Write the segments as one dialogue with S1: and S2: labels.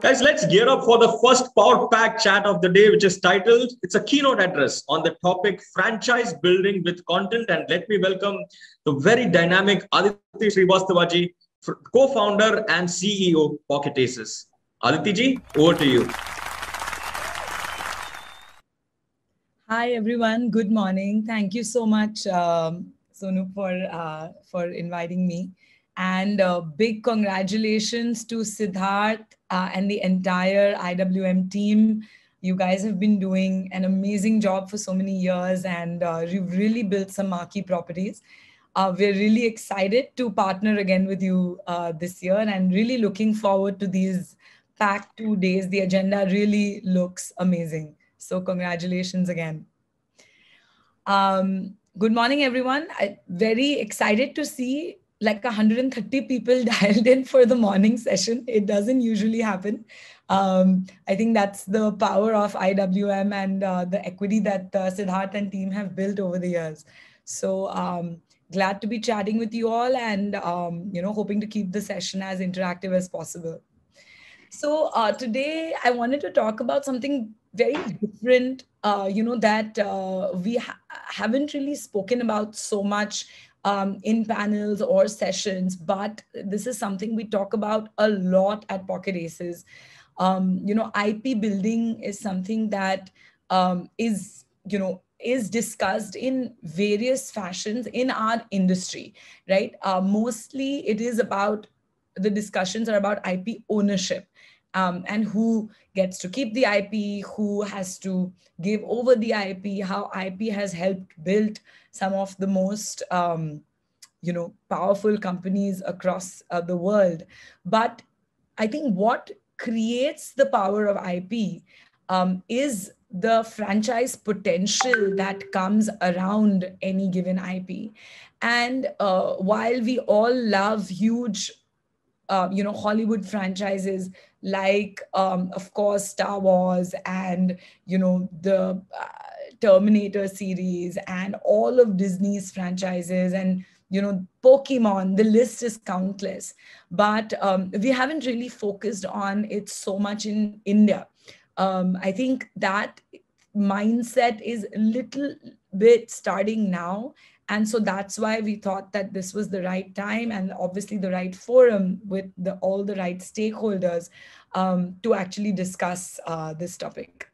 S1: Guys, let's gear up for the first power pack chat of the day, which is titled, it's a keynote address on the topic franchise building with content. And let me welcome the very dynamic Aditi Shrivastava ji, co-founder and CEO, Pocket Aces. Aditi ji, over to you.
S2: Hi, everyone. Good morning. Thank you so much, Sonu, for inviting me. And big congratulations to Siddharth and the entire IWM team. You guys have been doing an amazing job for so many years, and you've really built some marquee properties. We're really excited to partner again with you this year, and really looking forward to these packed 2 days. The agenda really looks amazing. So congratulations again. Good morning, everyone. I'm very excited to see like 130 people dialed in for the morning session. It doesn't usually happen. I think that's the power of IWM and the equity that Siddharth and team have built over the years. So glad to be chatting with you all, and hoping to keep the session as interactive as possible. So today I wanted to talk about something very different, that we haven't really spoken about so much in panels or sessions, but this is something we talk about a lot at Pocket Aces. IP building is something that is discussed in various fashions in our industry, right? Mostly it is about, the discussions are about IP ownership. And who gets to keep the IP, who has to give over the IP, how IP has helped build some of the most, powerful companies across the world. But I think what creates the power of IP is the franchise potential that comes around any given IP. And while we all love huge Hollywood franchises like, of course, Star Wars and, the Terminator series and all of Disney's franchises and, Pokemon, the list is countless. But we haven't really focused on it so much in India. I think that mindset is a little bit starting now. And so that's why we thought that this was the right time and obviously the right forum with all the right stakeholders to actually discuss this topic.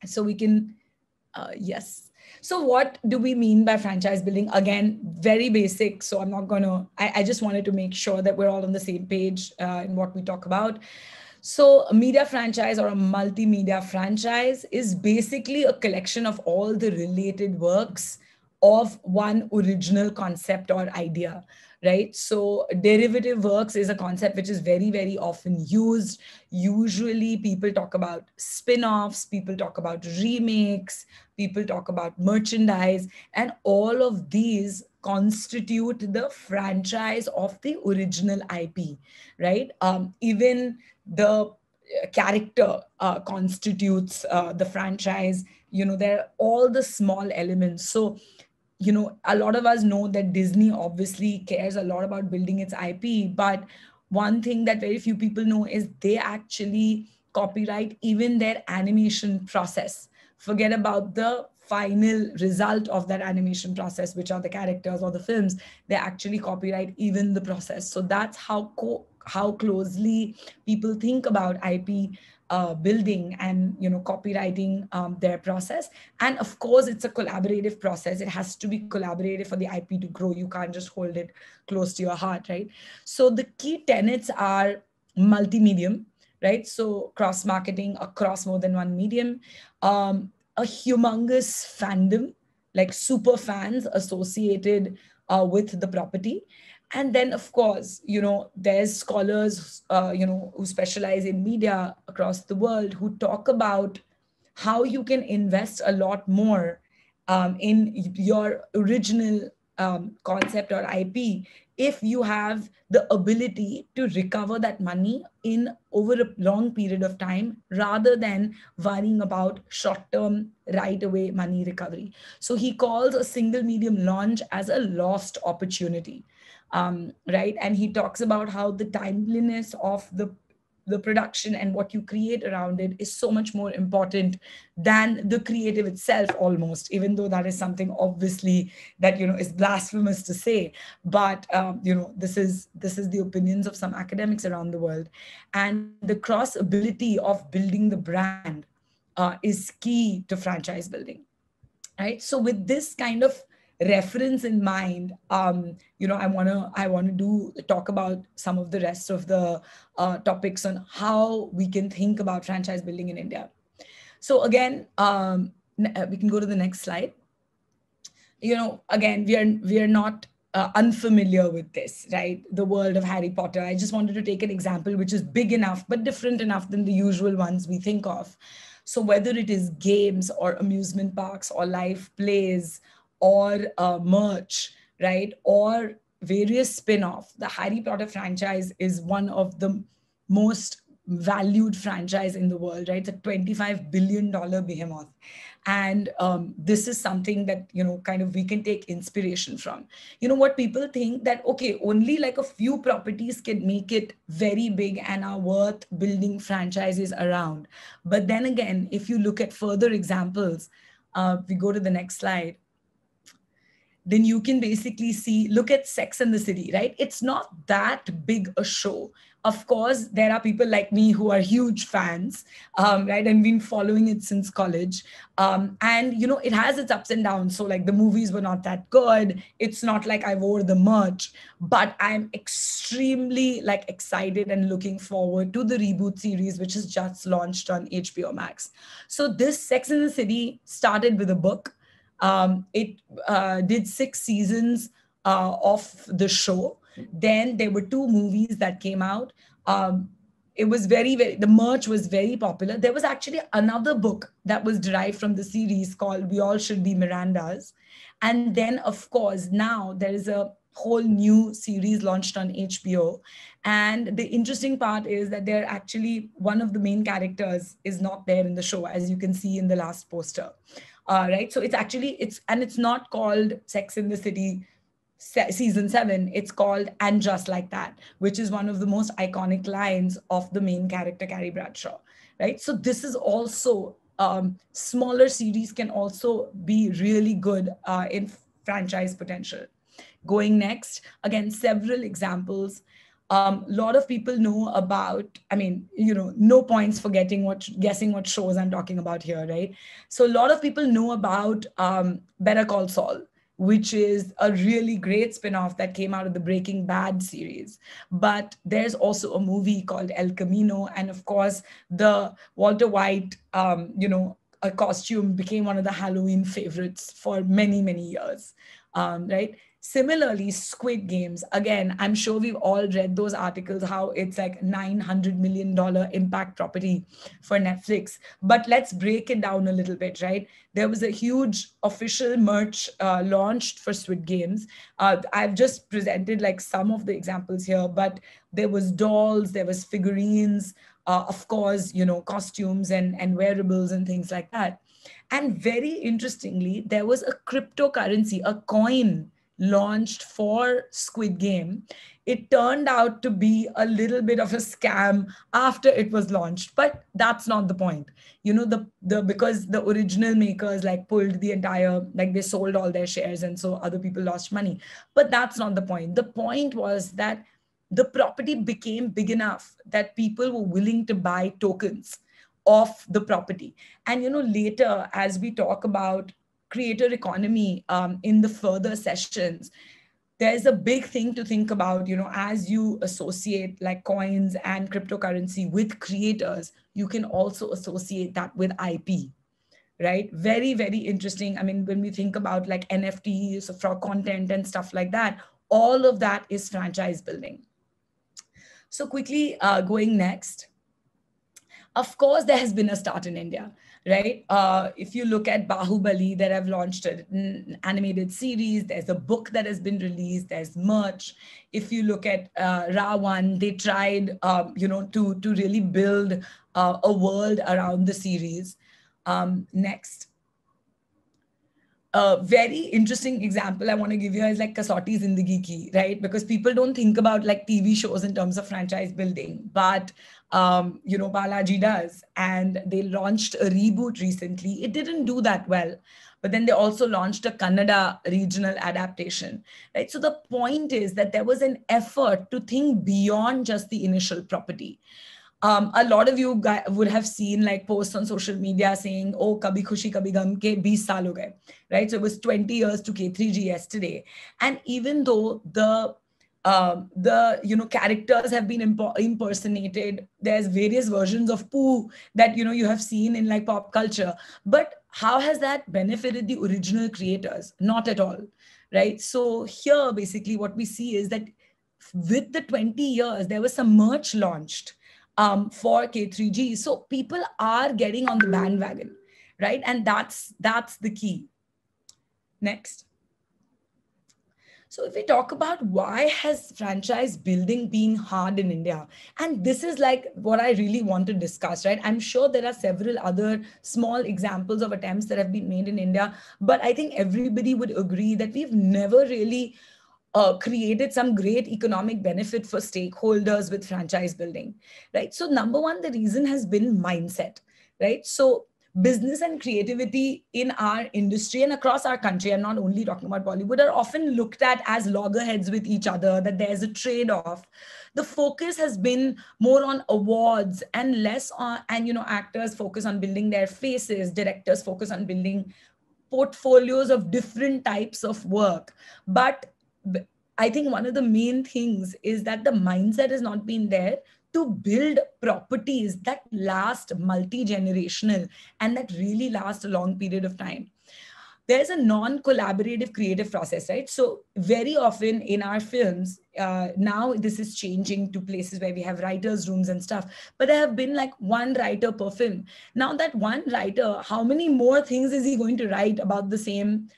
S2: So we can, yes. So what do we mean by franchise building? Again, very basic. So I'm not going to, I just wanted to make sure that we're all on the same page in what we talk about. So a media franchise or a multimedia franchise is basically a collection of all the related works of one original concept or idea, right? So derivative works is a concept which is very, very often used. Usually people talk about spin-offs, people talk about remakes, people talk about merchandise, and all of these constitute the franchise of the original IP, right? Even the character constitutes the franchise. There are all the small elements. So a lot of us know that Disney obviously cares a lot about building its IP, but one thing that very few people know is they actually copyright even their animation process. Forget about the final result of that animation process, which are the characters or the films. They actually copyright even the process. So that's how closely people think about IP building and copywriting their process. And of course it's a collaborative process. It has to be collaborative for the IP to grow. You can't just hold it close to your heart, right? So the key tenets are multi-medium, right? So cross marketing across more than one medium, a humongous fandom, like super fans associated with the property. And then, of course, there's scholars, who specialize in media across the world who talk about how you can invest a lot more in your original concept or IP if you have the ability to recover that money in over a long period of time rather than worrying about short-term right away money recovery. So he calls a single medium launch as a lost opportunity. Right? And he talks about how the timeliness of the the production and what you create around it is so much more important than the creative itself, almost, even though that is something obviously that, is blasphemous to say. But, this is the opinions of some academics around the world. And the cross ability of building the brand is key to franchise building, right? So with this kind of reference in mind, I want to talk about some of the rest of the topics on how we can think about franchise building in India. So again, we can go to the next slide. Again, we are not unfamiliar with this, right? The world of Harry Potter. I just wanted to take an example which is big enough but different enough than the usual ones we think of. So whether it is games or amusement parks or live plays or merch, right, or various spin-off, the Harry Potter franchise is one of the most valued franchise in the world, right? It's a $25 billion behemoth. And this is something that, kind of we can take inspiration from. What people think that, okay, only like a few properties can make it very big and are worth building franchises around. But then again, if you look at further examples, we go to the next slide, then you can basically look at Sex and the City, right? It's not that big a show. Of course, there are people like me who are huge fans, right? And been following it since college. And, it has its ups and downs. So like the movies were not that good. It's not like I wore the merch, but I'm extremely excited and looking forward to the reboot series, which has just launched on HBO Max. So this Sex and the City started with a book. It did 6 seasons of the show. Then there were 2 movies that came out. It was the merch was very popular. There was actually another book that was derived from the series called We All Should Be Mirandas. And then, of course, now there is a whole new series launched on HBO. And the interesting part is that they're actually, one of the main characters is not there in the show, as you can see in the last poster. Right. So it's not called Sex in the City season 7. It's called And Just Like That, which is one of the most iconic lines of the main character, Carrie Bradshaw. Right. So this is also smaller series can also be really good in franchise potential. Going next, again, several examples. A lot of people know about, no points for guessing what shows I'm talking about here, right? So a lot of people know about Better Call Saul, which is a really great spin-off that came out of the Breaking Bad series. But there's also a movie called El Camino. And of course, the Walter White, a costume became one of the Halloween favorites for many, many years, right? Similarly, Squid Games, again, I'm sure we've all read those articles, how it's like $900 million impact property for Netflix. But let's break it down a little bit, right? There was a huge official merch launched for Squid Games. I've just presented some of the examples here, but there was dolls, there was figurines, of course, costumes and wearables and things like that. And very interestingly, there was a cryptocurrency, a coin launched for Squid Game. It turned out to be a little bit of a scam after it was launched, but that's not the point. Because the original makers pulled the entire, they sold all their shares, and so other people lost money. But that's not the point. The point was that the property became big enough that people were willing to buy tokens of the property. And later, as we talk about creator economy in the further sessions, there's a big thing to think about, as you associate coins and cryptocurrency with creators, you can also associate that with IP, right? Very, very interesting. When we think about NFTs for content and stuff like that, all of that is franchise building. So quickly going next, of course, there has been a start in India, right? If you look at Bahubali, that have launched an animated series, there's a book that has been released, there's merch. If you look at Rawan, they tried, to really build a world around the series. Next. A very interesting example I want to give you is like Kasauti Zindagi Ki, right? Because people don't think about like TV shows in terms of franchise building, but Balaji does. And they launched a reboot recently. It didn't do that well, but then they also launched a Kannada regional adaptation, right? So the point is that there was an effort to think beyond just the initial property. A lot of you guys would have seen like posts on social media saying, "Oh, Kabhi Khushi Kabhi Gum ke 20 saal ho gaye," right? So it was 20 years to K3G yesterday, and even though the characters have been impersonated, there's various versions of Pooh that you have seen in like pop culture, but how has that benefited the original creators? Not at all, right? So here basically what we see is that with the 20 years there was some merch launched for K3G. So people are getting on the bandwagon, right? And that's the key. Next. So if we talk about why has franchise building been hard in India, and this is like what I really want to discuss, right? I'm sure there are several other small examples of attempts that have been made in India, but I think everybody would agree that we've never really created some great economic benefit for stakeholders with franchise building, right? So number one, the reason has been mindset, right? So business and creativity in our industry and across our country, I'm not only talking about Bollywood, are often looked at as loggerheads with each other, that there's a trade-off. The focus has been more on awards and less on, and actors focus on building their faces, directors focus on building portfolios of different types of work. But I think one of the main things is that the mindset has not been there to build properties that last multi-generational and that really last a long period of time. There's a non-collaborative creative process, right? So very often in our films, now this is changing to places where we have writers' rooms and stuff, but there have been like one writer per film. Now that one writer, how many more things is he going to write about the same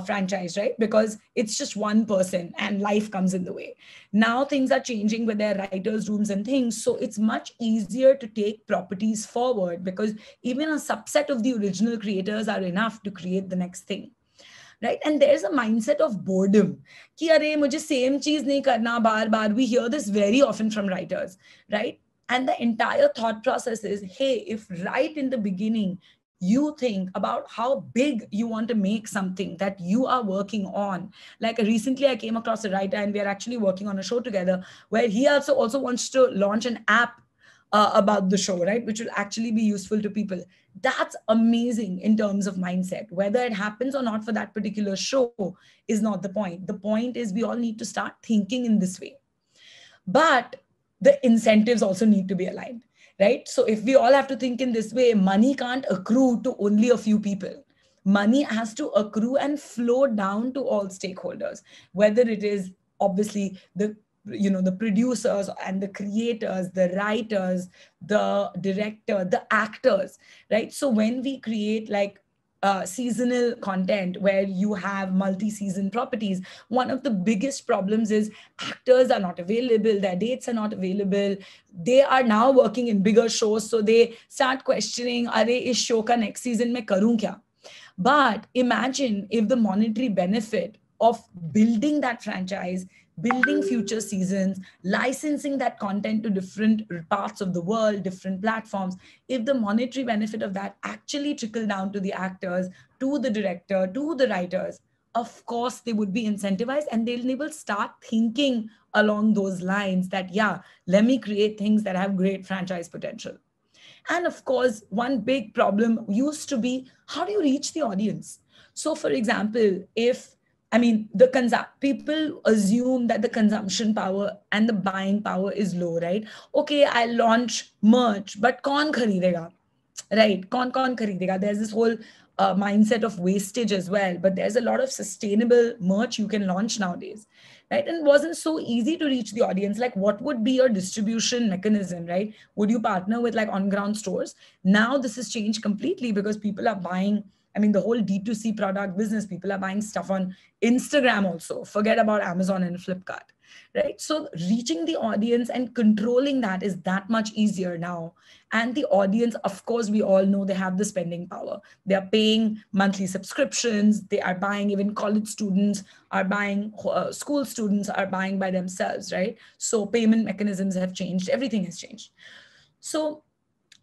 S2: franchise, right? Because it's just one person and life comes in the way. Now things are changing with their writers' rooms and things. So it's much easier to take properties forward because even a subset of the original creators are enough to create the next thing. Right? And there's a mindset of boredom. Ki arey, mujhe same cheez nahi karna baar baar. We hear this very often from writers, right? And the entire thought process is, hey, if right in the beginning, you think about how big you want to make something that you are working on. Like recently I came across a writer and we are actually working on a show together where he also wants to launch an app about the show, right? Which will actually be useful to people. That's amazing in terms of mindset. Whether it happens or not for that particular show is not the point. The point is we all need to start thinking in this way. But the incentives also need to be aligned. Right? So if we all have to think in this way, money can't accrue to only a few people. Money has to accrue and flow down to all stakeholders, whether it is obviously the producers and the creators, the writers, the director, the actors, right? So when we create like seasonal content where you have multi-season properties, one of the biggest problems is actors are not available, their dates are not available. They are now working in bigger shows, so they start questioning, are is show ka next season mein karun kya? But imagine if the monetary benefit of building that franchise, building future seasons, licensing that content to different parts of the world, different platforms, if the monetary benefit of that actually trickle down to the actors, to the director, to the writers, of course they would be incentivized and they will start thinking along those lines that, yeah, let me create things that have great franchise potential. And of course, one big problem used to be, how do you reach the audience? So for example, people assume that the consumption power and the buying power is low, right? Okay, I launch merch, but kaun kharidega, right? Kaun kharidega? There's this whole mindset of wastage as well, but there's a lot of sustainable merch you can launch nowadays, right? And it wasn't so easy to reach the audience. Like, what would be your distribution mechanism, right? Would you partner with like on-ground stores? Now this has changed completely because people are buying, the whole D2C product business, people are buying stuff on Instagram also. Forget about Amazon and Flipkart, right? So reaching the audience and controlling that is that much easier now. And the audience, of course, we all know they have the spending power. They are paying monthly subscriptions. They are buying, even college students are buying, school students are buying by themselves, right? So payment mechanisms have changed. Everything has changed. So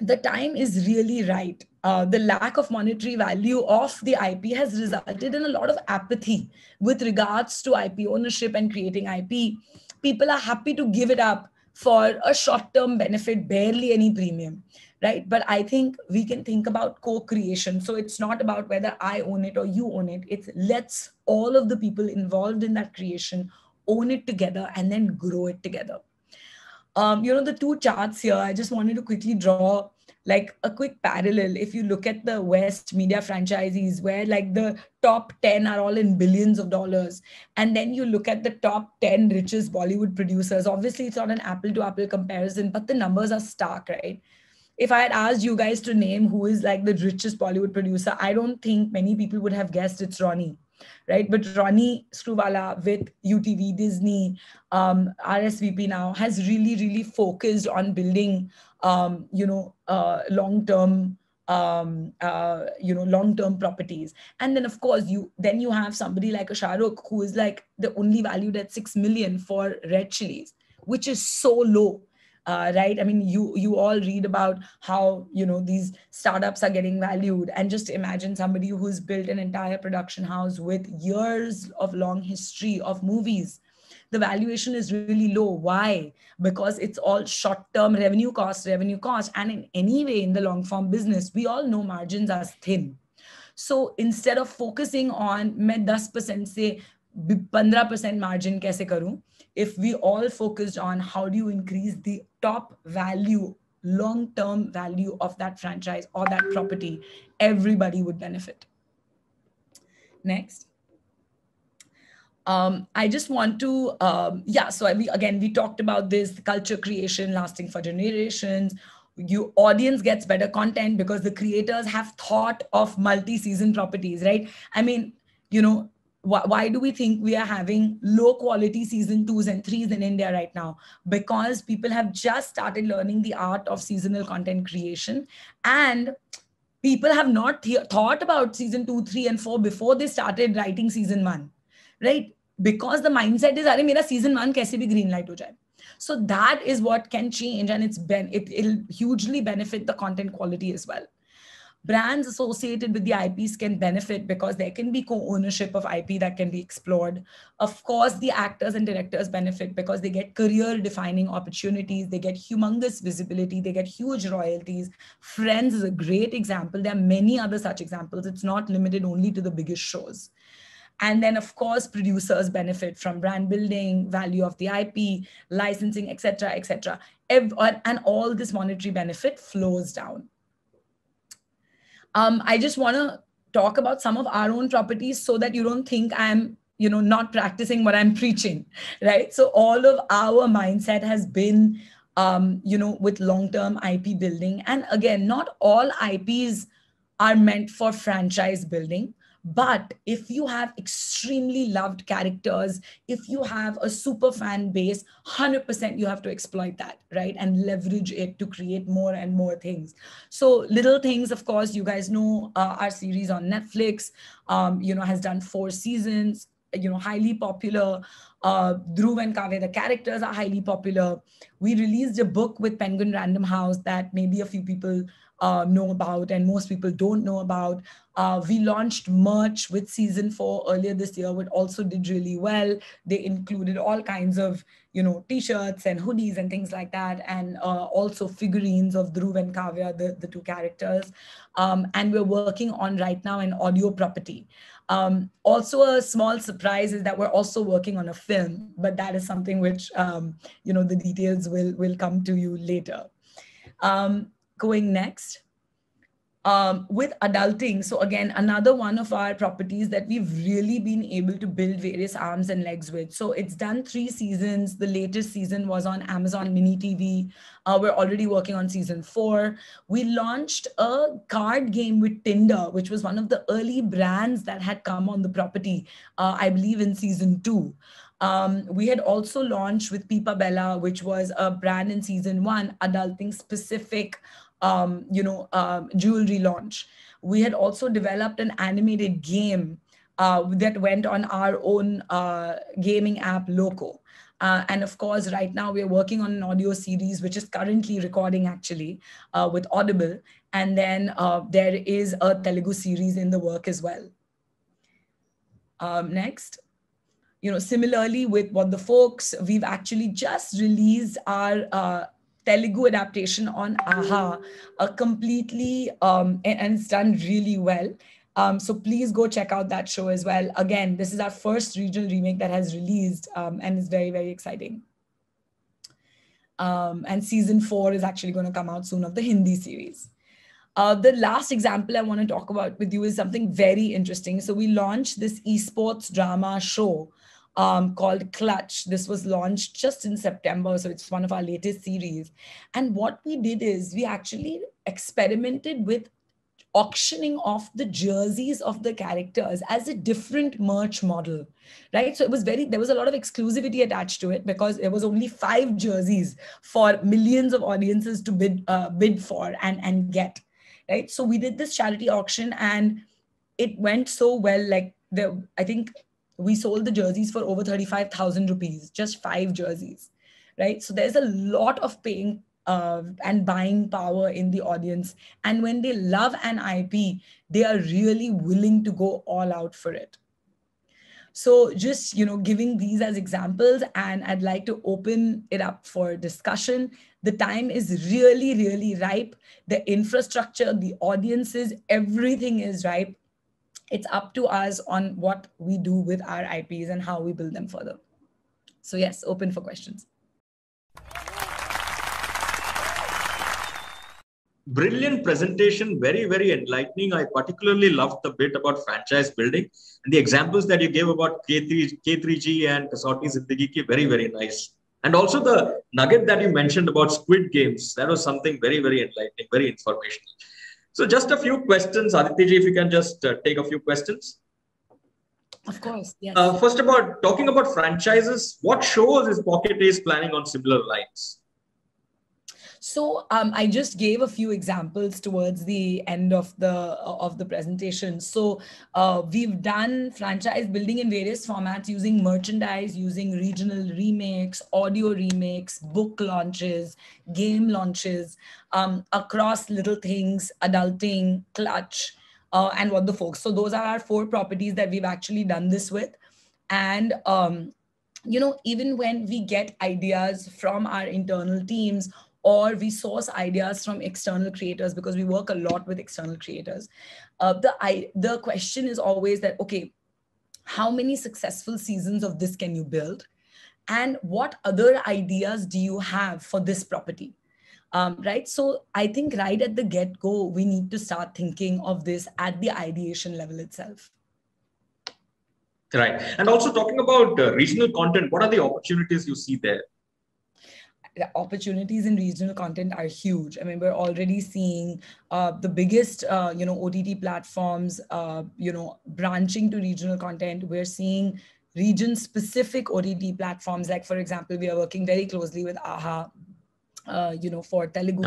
S2: the time is really right. The lack of monetary value of the IP has resulted in a lot of apathy with regards to IP ownership and creating IP. People are happy to give it up for a short-term benefit, barely any premium, right? But I think we can think about co-creation. So it's not about whether I own it or you own it. It's let's all of the people involved in that creation own it together and then grow it together. The two charts here, I just wanted to quickly draw like a quick parallel. If you look at the West media franchisees, where like the top 10 are all in billions of dollars, and then you look at the top 10 richest Bollywood producers, obviously it's not an apple to apple comparison, but the numbers are stark, right? If I had asked you guys to name who is like the richest Bollywood producer, I don't think many people would have guessed it's Ronnie, right? But Ronnie Screwvala with UTV, Disney, RSVP now has really, really focused on building, long-term, long-term properties. And then of course you have somebody like a Shah Rukh who is like the only valued at 6 million for Red Chilies, which is so low. Right? I mean, you all read about how, these startups are getting valued, and just imagine somebody who's built an entire production house with years of long history of movies. The valuation is really low. Why? Because it's all short-term revenue cost. And in any way, in the long-form business, we all know margins are thin. So instead of focusing on, मैं 10% से 15% margin कैसे करूं, if we all focused on how do you increase the top value, long-term value of that franchise or that property, everybody would benefit. Next. I just want to, we talked about this, the culture creation lasting for generations. Your audience gets better content because the creators have thought of multi-season properties, right? I mean, why do we think we are having low quality season 2s and 3s in India right now? Because people have just started learning the art of seasonal content creation, and people have not thought about season 2, 3, and 4 before they started writing season 1, right? Because the mindset is, "Arey, mera season 1 kaise bhi green light ho jaye." So that is what can change, and it'll hugely benefit the content quality as well. Brands associated with the IPs can benefit because there can be co-ownership of IP that can be explored. Of course, the actors and directors benefit because they get career-defining opportunities. They get humongous visibility. They get huge royalties. Friends is a great example. There are many other such examples. It's not limited only to the biggest shows. And then, of course, producers benefit from brand building, value of the IP, licensing, etc., etc. And all this monetary benefit flows down. I just want to talk about some of our own properties so that you don't think I'm, not practicing what I'm preaching, right? So all of our mindset has been, with long-term IP building. And again, not all IPs are meant for franchise building. But if you have extremely loved characters, if you have a super fan base, 100% you have to exploit that, right? And leverage it to create more and more things. So Little Things, of course, you guys know our series on Netflix, has done 4 seasons, highly popular. Dhruv and Kavya, the characters are highly popular. We released a book with Penguin Random House that maybe a few people know about and most people don't know about. We launched merch with season 4 earlier this year, which also did really well. They included all kinds of, t-shirts and hoodies and things like that. And also figurines of Dhruv and Kavya, the 2 characters. And we're working on right now an audio property. Also a small surprise is that we're also working on a film, but that is something which, the details will come to you later. Going next. With adulting, so again, another one of our properties that we've really been able to build various arms and legs with. So it's done 3 seasons. The latest season was on Amazon Mini TV. We're already working on season 4. We launched a card game with Tinder, which was one of the early brands that had come on the property, I believe in season 2. We had also launched with Pipa Bella, which was a brand in season 1, adulting specific, jewelry launch. We had also developed an animated game that went on our own gaming app, Loco. And of course, right now we're working on an audio series, which is currently recording actually with Audible. And then there is a Telugu series in the work as well. Next. Similarly with What the Folks, we've actually just released our Telugu adaptation on AHA, completely, and it's done really well. So please go check out that show as well. Again, this is our first regional remake that has released, and it's very, very exciting. And season 4 is actually going to come out soon of the Hindi series. The last example I want to talk about with you is something very interesting. So we launched this esports drama show called Clutch. This was launched just in September, so it's one of our latest series. And what we did is we actually experimented with auctioning off the jerseys of the characters as a different merch model, right? So there was a lot of exclusivity attached to it because there was only 5 jerseys for millions of audiences to bid for and get, right? So we did this charity auction and it went so well. I think we sold the jerseys for over 35,000 rupees, just 5 jerseys, right? So there's a lot of paying and buying power in the audience. And when they love an IP, they are really willing to go all out for it. So just, giving these as examples, and I'd like to open it up for discussion. The time is really, really ripe. The infrastructure, the audiences, everything is ripe. It's up to us on what we do with our IPs and how we build them further. So yes, open for questions.
S1: Brilliant presentation, very, very enlightening. I particularly loved the bit about franchise building and the examples that you gave about K3G and Kasauti Zindagi Ki, very, very nice. And also the nugget that you mentioned about Squid Games, that was something very, very enlightening, very informational. So just a few questions, Aditi ji, if you can just take a few questions.
S2: Of course, yes.
S1: First, talking about franchises, what shows is Pocket Ace planning on similar lines?
S2: So I just gave a few examples towards the end of the presentation. So we've done franchise building in various formats using merchandise, using regional remakes, audio remakes, book launches, game launches, across Little Things, Adulting, Clutch, and What the Folks. So those are our 4 properties that we've actually done this with. And even when we get ideas from our internal teams, or we source ideas from external creators, because we work a lot with external creators. The question is always that, okay, how many successful seasons of this can you build? And what other ideas do you have for this property? Right? So I think right at the get-go, we need to start thinking of this at the ideation level itself.
S1: Right. And also talking about regional content, what are the opportunities you see there?
S2: The opportunities in regional content are huge. I mean, we're already seeing the biggest, OTT platforms, branching to regional content. We're seeing region-specific OTT platforms. Like, for example, we are working very closely with AHA, for Telugu.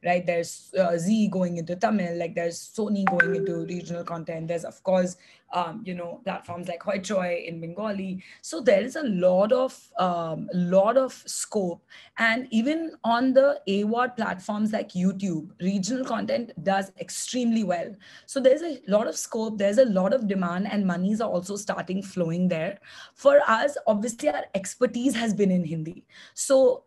S2: Right? There's Z going into Tamil, like there's Sony going into regional content. There's, of course, platforms like Hoi Choi in Bengali. So there is a lot of scope. And even on the AWOD platforms like YouTube, regional content does extremely well. So there's a lot of scope, there's a lot of demand, and monies are also starting flowing there. For us, obviously, our expertise has been in Hindi. So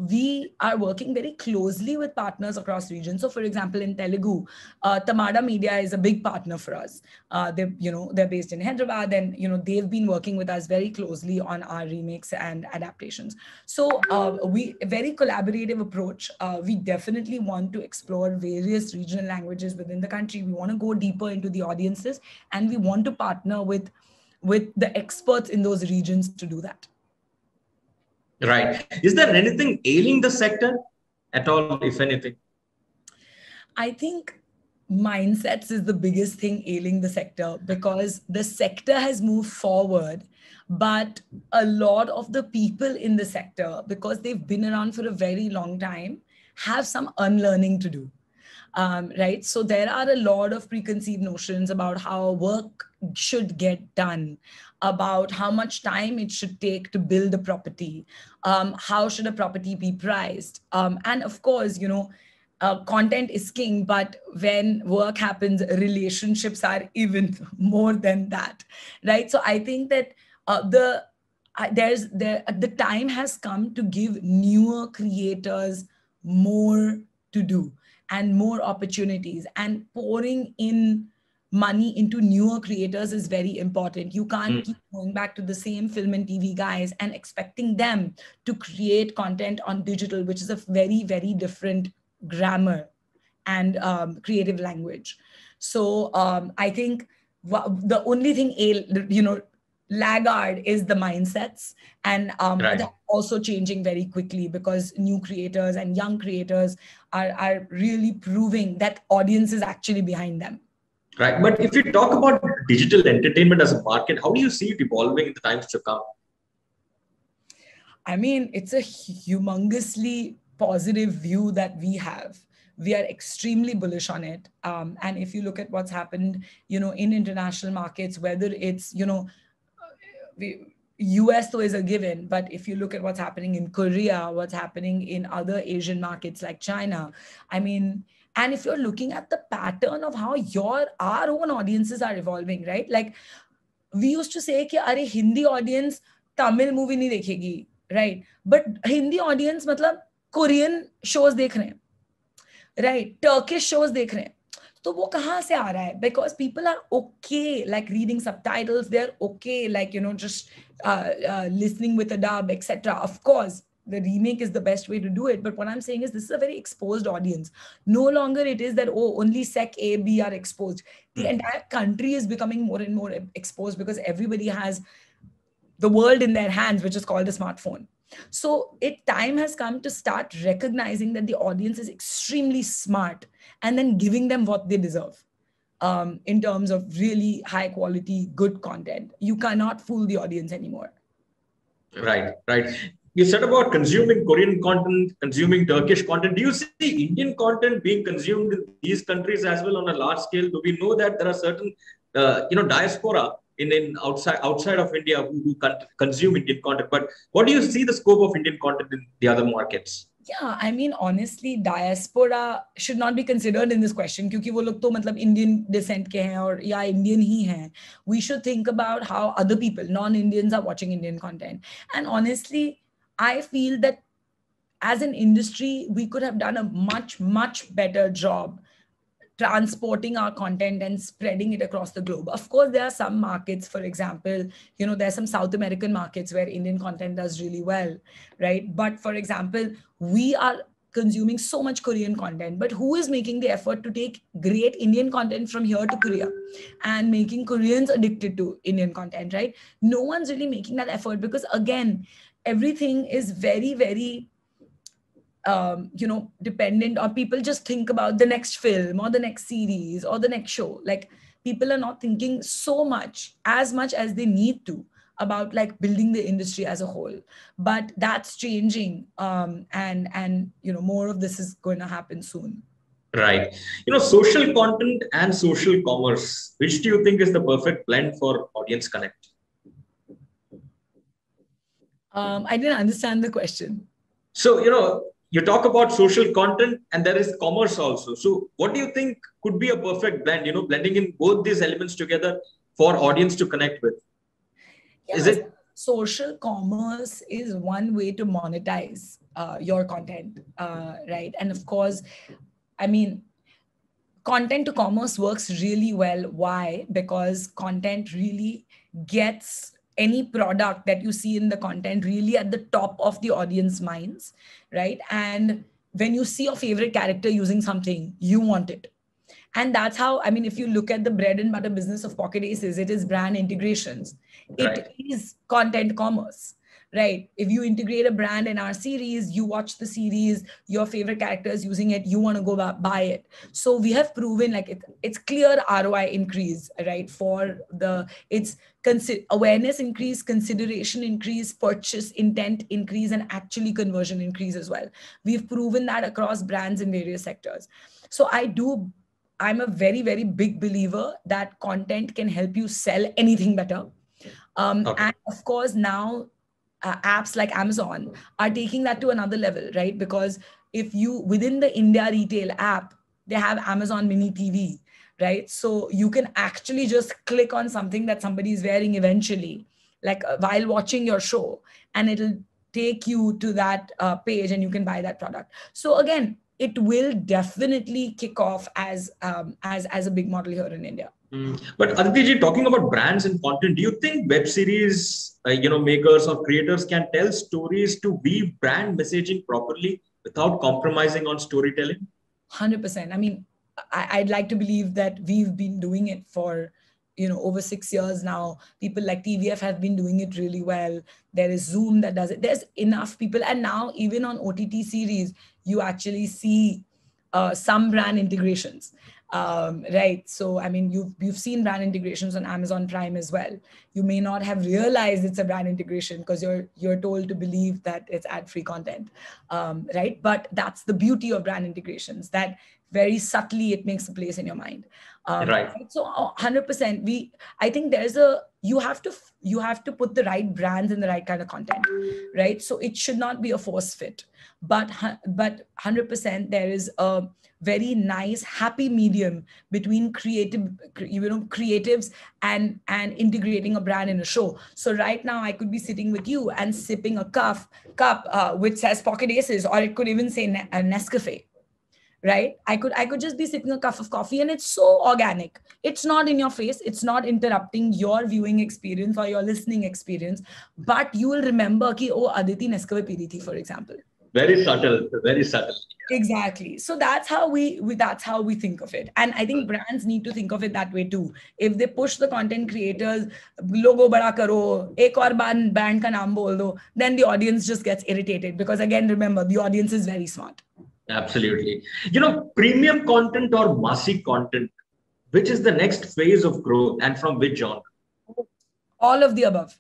S2: we are working very closely with partners across regions. So, for example, in Telugu, Tamada Media is a big partner for us. They're based in Hyderabad, and they've been working with us very closely on our remakes and adaptations. So, a very collaborative approach. We definitely want to explore various regional languages within the country. We want to go deeper into the audiences, and we want to partner with the experts in those regions to do that.
S1: Right. Is there anything ailing the sector at all, if anything?
S2: I think mindsets is the biggest thing ailing the sector, because the sector has moved forward, but a lot of the people in the sector, because they've been around for a very long time, have some unlearning to do. Right? So there are a lot of preconceived notions about how work should get done, about how much time it should take to build a property, how should a property be priced, and of course, content is king, but when work happens, relationships are even more than that, right? So I think that the time has come to give newer creators more to do and more opportunities, and pouring in money into newer creators is very important. You can't keep going back to the same film and TV guys and expecting them to create content on digital, which is a very, very different grammar and creative language. So I think the only thing, laggard is the mindsets, and they're also changing very quickly, because new creators and young creators are really proving that audience is actually behind them.
S1: Right. But if you talk about digital entertainment as a market, how do you see it evolving in the times to come?
S2: I mean, it's a humongously positive view that we have. We are extremely bullish on it. And if you look at what's happened, in international markets, whether it's, US though is a given, but if you look at what's happening in Korea, what's happening in other Asian markets like China, I mean, and if you're looking at the pattern of how our own audiences are evolving, right? Like we used to say कि अरे Hindi audience Tamil movie नहीं देखेगी, right? But Hindi audience मतलब Korean shows देख रहे हैं, right? Turkish shows देख रहे हैं. तो वो कहाँ से आ रहा है? Because people are okay like reading subtitles, they're okay like just listening with a dub, etc. Of course, the remake is the best way to do it. But what I'm saying is this is a very exposed audience. No longer it is that, only Sec A, B are exposed. The entire country is becoming more and more exposed, because everybody has the world in their hands, which is called a smartphone. So time has come to start recognizing that the audience is extremely smart, and then giving them what they deserve in terms of really high quality, good content. You cannot fool the audience anymore.
S1: Right. You said about consuming Korean content, consuming Turkish content. Do you see Indian content being consumed in these countries as well on a large scale? Do we know that there are certain, diaspora in outside of India who consume Indian content? But what do you see the scope of Indian content in the other markets?
S2: Yeah, I mean, honestly, diaspora should not be considered in this question, क्योंकि वो लोग तो मतलब Indian descent के हैं और या Indian ही हैं. We should think about how other people, non-Indians, are watching Indian content. And honestly, I feel that as an industry, we could have done a much, much better job transporting our content and spreading it across the globe. Of course, there are some markets, for example, there are some South American markets where Indian content does really well, right? But for example, we are consuming so much Korean content, but who is making the effort to take great Indian content from here to Korea and making Koreans addicted to Indian content, right? No one's really making that effort, because again, everything is very, very dependent, or people just think about the next film or the next series or the next show. Like people are not thinking as much as they need to about like building the industry as a whole. But that's changing, and more of this is going to happen soon.
S1: Right. Social content and social commerce, which do you think is the perfect blend for audience connect?
S2: I didn't understand the question.
S1: So, you talk about social content and there is commerce also. So what do you think could be a perfect blend, blending in both these elements together for audience to connect with?
S2: Yeah, is it social commerce is one way to monetize your content, right? And of course, I mean, content to commerce works really well. Why? Because content really gets any product that you see in the content really at the top of the audience minds, right? And when you see your favorite character using something, you want it. And that's how, I mean, if you look at the bread and butter business of Pocket Aces, it is brand integrations. Right. It is content commerce, right? If you integrate a brand in our series, you watch the series, your favorite characters using it, you want to go buy it. So we have proven like it's clear ROI increase, right? For the, it's awareness increase, consideration increase, purchase intent increase, and actually conversion increase as well. We've proven that across brands in various sectors. So I'm a very, very big believer that content can help you sell anything better. And of course, now apps like Amazon are taking that to another level, right? Because if you, within the India retail app, they have Amazon Mini TV, right? So you can actually just click on something that somebody is wearing eventually, like while watching your show, and it'll take you to that page and you can buy that product. So again, it will definitely kick off as a big model here in India.
S1: But Aditi, talking about brands and content, do you think web series, makers or creators can tell stories to weave brand messaging properly without compromising on storytelling?
S2: 100%. I mean, I'd like to believe that we've been doing it for, over 6 years now. People like TVF have been doing it really well. There is Zoom that does it. There's enough people. And now even on OTT series, you actually see some brand integrations. Right. So, I mean, you've seen brand integrations on Amazon Prime as well. You may not have realized it's a brand integration because you're told to believe that it's ad-free content. Right. But that's the beauty of brand integrations, that very subtly it makes a place in your mind.
S1: Right.
S2: So 100%, I think you have to put the right brands in the right kind of content, right? So it should not be a force fit, but 100% there is a very nice happy medium between creatives and integrating a brand in a show. So right now I could be sitting with you and sipping a cup which says Pocket Aces, or it could even say Nescafe. Right? I could just be sipping a cup of coffee and it's so organic. It's not in your face. It's not interrupting your viewing experience or your listening experience. But you will remember ki, oh, Aditi Nescafe pi rahi thi, for example.
S1: Very subtle, very subtle.
S2: Exactly. So that's how we think of it. And I think brands need to think of it that way too. If they push the content creators, logo bada karo, ek aur brand ka naam bol do, then the audience just gets irritated, because again, remember, the audience is very smart.
S1: Absolutely. Premium content or massy content, which is the next phase of growth and from which genre?
S2: All of the above.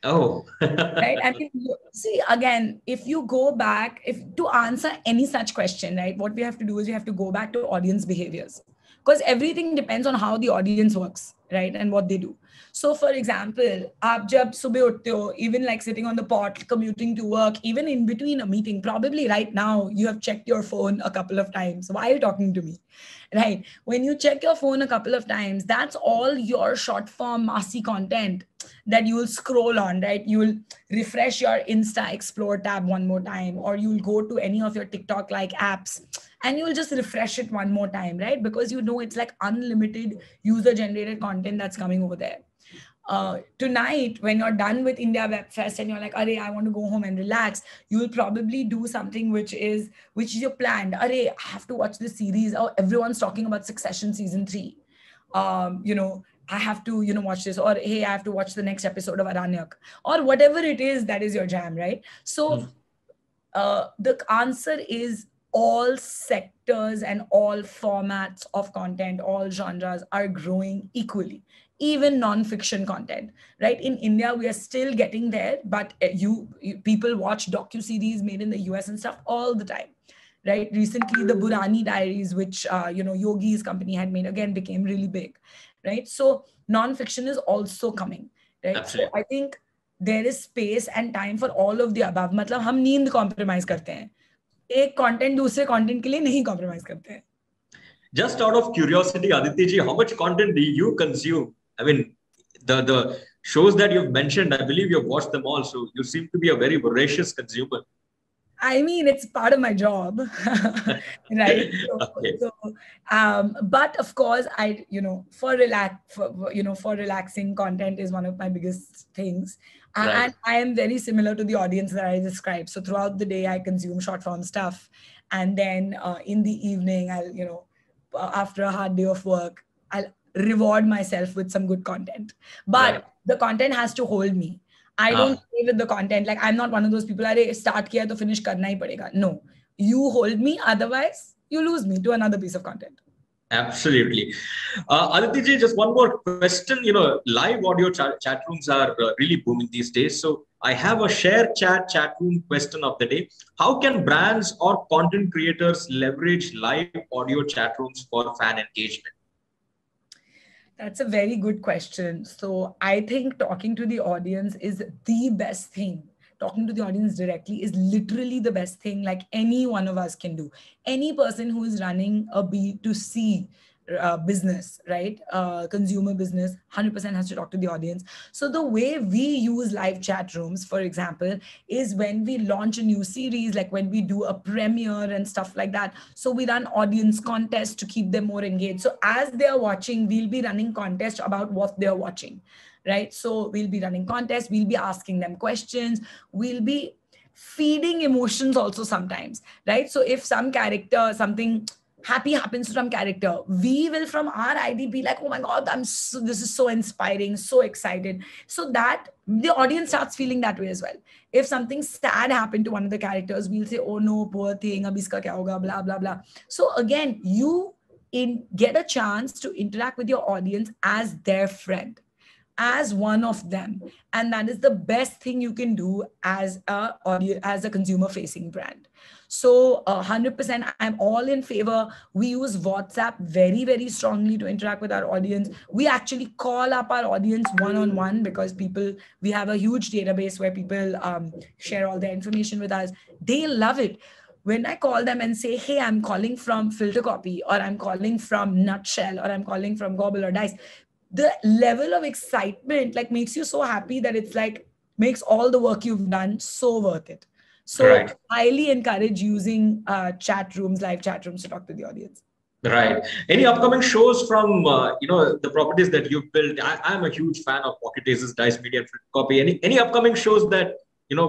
S1: Oh.
S2: Right. I mean, see, again, if you go back, to answer any such question, right, what we have to do is we have to go back to audience behaviors, because everything depends on how the audience works, right, and what they do. So, for example, aap jab subah uthte ho, even like sitting on the pot, commuting to work, even in between a meeting, probably right now you have checked your phone a couple of times while talking to me, right? When you check your phone a couple of times, that's all your short form massy content that you will scroll on, right? You will refresh your Insta Explore tab one more time, or you'll go to any of your TikTok like apps and you will just refresh it one more time, right? Because it's like unlimited user generated content that's coming over there. Tonight, when you're done with India Web Fest and you're like, "Arey, I want to go home and relax," you will probably do something which is your planned. "Arey, I have to watch this series. Oh, everyone's talking about Succession season 3. I have to, watch this," or "Hey, I have to watch the next episode of Aranyak," or whatever it is that is your jam, right? So the answer is all sectors and all formats of content, all genres are growing equally. Even non-fiction content, right? In India, we are still getting there, but people watch docu-series made in the US and stuff all the time, right? Recently, the Burani Diaries, which, Yogi's company had made, again, became really big, right? So non-fiction is also coming, right?
S1: Absolutely.
S2: So I think there is space and time for all of the above. मतलब हम नींद compromise करते हैं, एक content दूसरे content के लिए नहीं compromise करते हैं.
S1: Just out of curiosity, Aditi ji, how much content do you consume? I mean, the shows that you've mentioned, I believe you've watched them all. So you seem to be a very voracious consumer.
S2: I mean, it's part of my job, right? But of course, for relaxing, content is one of my biggest things. Right. And I am very similar to the audience that I described. So throughout the day, I consume short form stuff. And then in the evening, I'll, after a hard day of work, I'll reward myself with some good content. But the content has to hold me. I don't play with the content. Like, I'm not one of those people, "Arey, start kiya to finish karna hi padega." No, you hold me, otherwise you lose me to another piece of content.
S1: Absolutely. Aditi ji, just one more question. Live audio chat rooms are really booming these days. So I have a Sharechat chat room question of the day. How can brands or content creators leverage live audio chat rooms for fan engagement?
S2: That's a very good question. So I think talking to the audience is the best thing. Talking to the audience directly is literally the best thing like any one of us can do. Any person who is running a B2C business, right? Consumer business, 100% has to talk to the audience. So the way we use live chat rooms, for example, is when we launch a new series, like when we do a premiere and stuff like that. So we run audience contests to keep them more engaged. So as they're watching, we'll be running contests about what they're watching, right? So we'll be running contests, we'll be asking them questions, we'll be feeding emotions also sometimes, right? So if some character, something happy happens to some character, we will from our ID be like, "Oh my God, this is so inspiring, so excited." So that the audience starts feeling that way as well. If something sad happened to one of the characters, we'll say, "Oh no, poor thing, ab iska kya hoga, blah, blah, blah." So again, you get a chance to interact with your audience as their friend, as one of them, and that is the best thing you can do as a consumer facing brand. So 100% I'm all in favor. We use WhatsApp very, very strongly to interact with our audience. We actually call up our audience one-on-one because we have a huge database where people share all their information with us. They love it. When I call them and say, "Hey, I'm calling from Filter Copy, or I'm calling from Nutshell, or I'm calling from Gobble or Dice," the level of excitement like makes you so happy that it's like makes all the work you've done so worth it. So
S1: Right.
S2: highly encourage using chat rooms, live chat rooms to talk to the audience.
S1: Right. Any upcoming shows from the properties that you've built? I'm a huge fan of Pocket Aces, Dice Media, and Filter Copy. Any upcoming shows that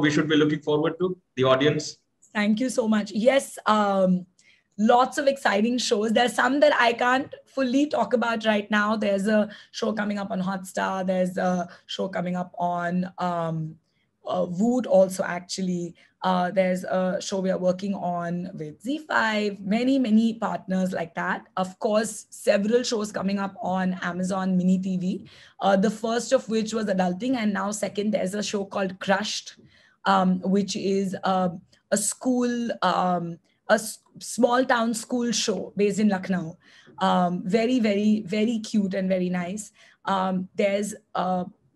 S1: we should be looking forward to, the audience?
S2: Thank you so much. Yes, lots of exciting shows. There's some that I can't fully talk about right now. There's a show coming up on Hotstar. There's a show coming up on Voot also, actually. There's a show we are working on with Z5, many, many partners like that. Of course, several shows coming up on Amazon Mini TV. The first of which was adulting, and now second, there's a show called Crushed, which is a school, a small town school show based in Lucknow. Very, very, very cute and very nice. There's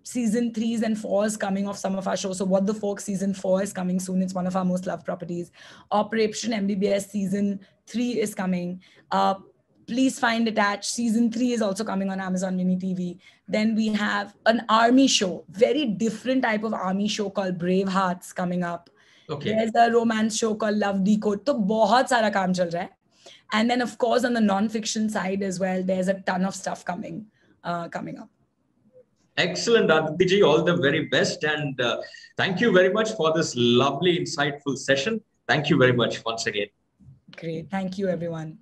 S2: season 3s and 4s coming off some of our shows. So What the Folk season 4 is coming soon. It's one of our most loved properties. Operation MBBS season 3 is coming. Please Find Attached season 3 is also coming on Amazon Mini TV. Then we have an army show, very different type of army show called Brave Hearts coming up.
S1: Okay.
S2: There's a romance show called Love Decode. So बहुत सारा काम चल रहा है. And then of course on the non-fiction side as well, there's a ton of stuff coming up.
S1: Excellent, Aditi ji. All the very best, and thank you very much for this lovely, insightful session. Thank you very much once again.
S2: Great. Thank you, everyone.